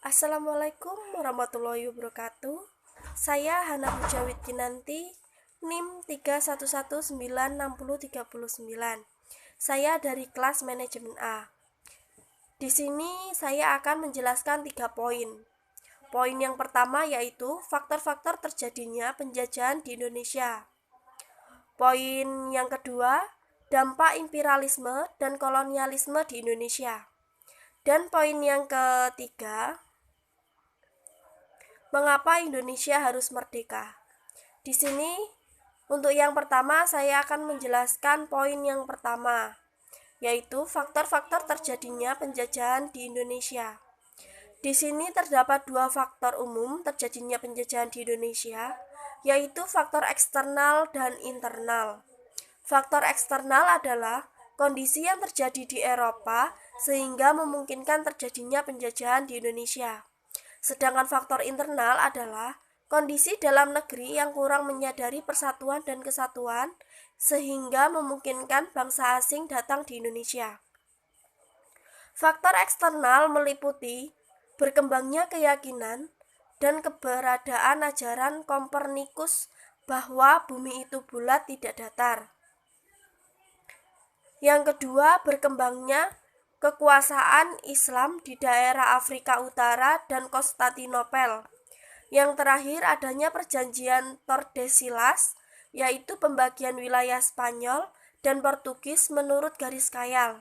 Assalamualaikum warahmatullahi wabarakatuh. Saya Hana Mujawid Kinanti, NIM 311963039. Saya dari kelas manajemen A. Di sini saya akan menjelaskan 3 poin. Poin yang pertama yaitu faktor-faktor terjadinya penjajahan di Indonesia. Poin yang kedua, dampak imperialisme dan kolonialisme di Indonesia. Dan poin yang ketiga, mengapa Indonesia harus merdeka? Di sini untuk yang pertama saya akan menjelaskan poin yang pertama, yaitu faktor-faktor terjadinya penjajahan di Indonesia. Di sini terdapat 2 faktor umum terjadinya penjajahan di Indonesia, yaitu faktor eksternal dan internal. Faktor eksternal adalah kondisi yang terjadi di Eropa sehingga memungkinkan terjadinya penjajahan di Indonesia. Sedangkan faktor internal adalah kondisi dalam negeri yang kurang menyadari persatuan dan kesatuan sehingga memungkinkan bangsa asing datang di Indonesia. Faktor eksternal meliputi berkembangnya keyakinan dan keberadaan ajaran Kopernikus bahwa bumi itu bulat tidak datar. Yang kedua, berkembangnya kekuasaan Islam di daerah Afrika Utara dan Konstantinopel. Yang terakhir, adanya perjanjian Tordesillas, yaitu pembagian wilayah Spanyol dan Portugis menurut garis khayal.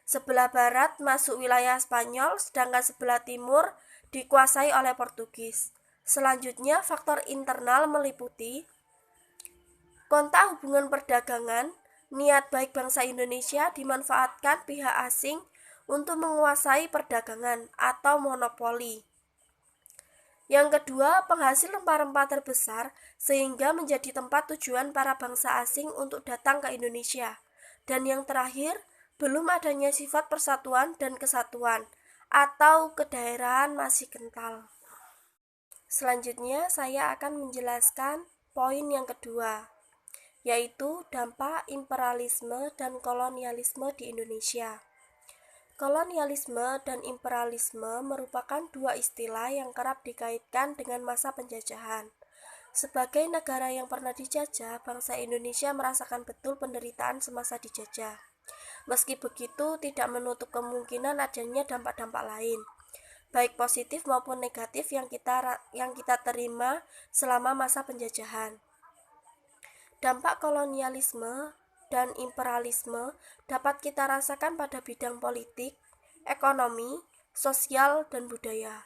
Sebelah barat masuk wilayah Spanyol, sedangkan sebelah timur dikuasai oleh Portugis. Selanjutnya, faktor internal meliputi kontak hubungan perdagangan. Niat baik bangsa Indonesia dimanfaatkan pihak asing untuk menguasai perdagangan atau monopoli. Yang kedua, penghasil rempah-rempah terbesar sehingga menjadi tempat tujuan para bangsa asing untuk datang ke Indonesia. Dan yang terakhir, belum adanya sifat persatuan dan kesatuan atau kedaerahan masih kental. Selanjutnya saya akan menjelaskan poin yang kedua, yaitu dampak imperialisme dan kolonialisme di Indonesia. Kolonialisme dan imperialisme merupakan 2 istilah yang kerap dikaitkan dengan masa penjajahan. Sebagai negara yang pernah dijajah, bangsa Indonesia merasakan betul penderitaan semasa dijajah. Meski begitu, tidak menutup kemungkinan adanya dampak-dampak lain, baik positif maupun negatif yang kita terima selama masa penjajahan. Dampak kolonialisme dan imperialisme dapat kita rasakan pada bidang politik, ekonomi, sosial, dan budaya.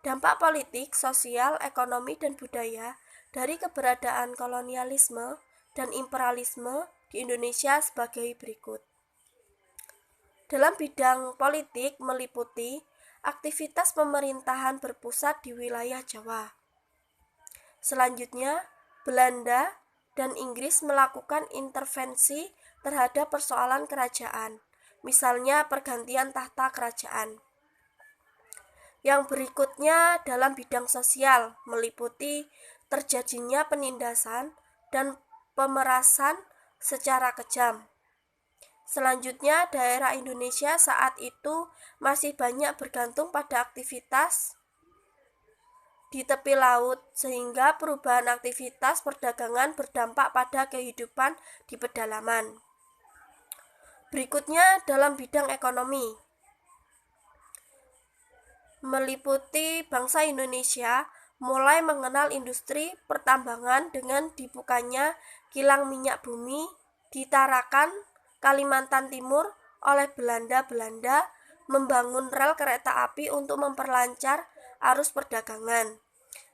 Dampak politik, sosial, ekonomi, dan budaya dari keberadaan kolonialisme dan imperialisme di Indonesia sebagai berikut. Dalam bidang politik meliputi aktivitas pemerintahan berpusat di wilayah Jawa. Selanjutnya, Belanda dan Inggris melakukan intervensi terhadap persoalan kerajaan, misalnya pergantian tahta kerajaan. Yang berikutnya dalam bidang sosial meliputi terjadinya penindasan dan pemerasan secara kejam. Selanjutnya, daerah Indonesia saat itu masih banyak bergantung pada aktivitas di tepi laut, sehingga perubahan aktivitas perdagangan berdampak pada kehidupan di pedalaman. Berikutnya dalam bidang ekonomi meliputi bangsa Indonesia mulai mengenal industri pertambangan dengan dibukanya kilang minyak bumi di Tarakan, Kalimantan Timur oleh Belanda membangun rel kereta api untuk memperlancar arus perdagangan.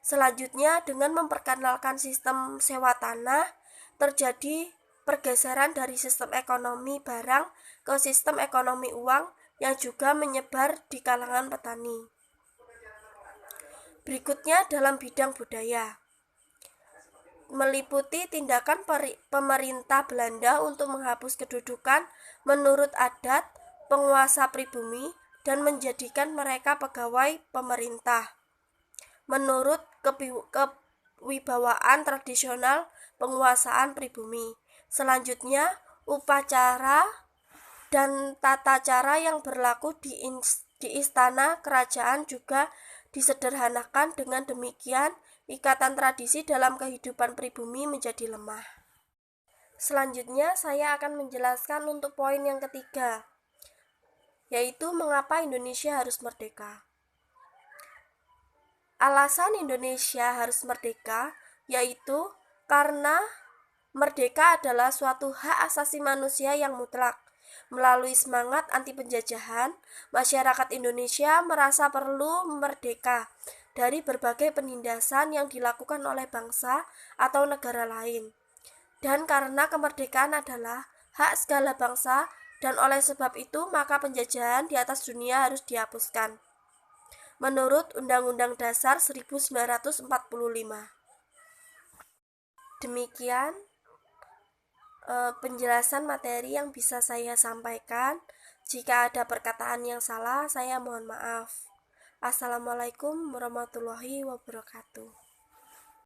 Selanjutnya, dengan memperkenalkan sistem sewa tanah, terjadi pergeseran dari sistem ekonomi barang ke sistem ekonomi uang yang juga menyebar di kalangan petani. Berikutnya dalam bidang budaya meliputi tindakan pemerintah Belanda untuk menghapus kedudukan menurut adat penguasa pribumi dan menjadikan mereka pegawai pemerintah menurut kewibawaan tradisional penguasaan pribumi. Selanjutnya, upacara dan tata cara yang berlaku di istana kerajaan juga disederhanakan. Dengan demikian, ikatan tradisi dalam kehidupan pribumi menjadi lemah. Selanjutnya, saya akan menjelaskan untuk poin yang ketiga, yaitu mengapa Indonesia harus merdeka. Alasan Indonesia harus merdeka yaitu karena merdeka adalah suatu hak asasi manusia yang mutlak. Melalui semangat anti penjajahan, masyarakat Indonesia merasa perlu merdeka dari berbagai penindasan yang dilakukan oleh bangsa atau negara lain. Dan karena kemerdekaan adalah hak segala bangsa, dan oleh sebab itu maka penjajahan di atas dunia harus dihapuskan. Menurut Undang-Undang Dasar 1945. Demikian penjelasan materi yang bisa saya sampaikan. Jika ada perkataan yang salah, saya mohon maaf. Assalamualaikum warahmatullahi wabarakatuh.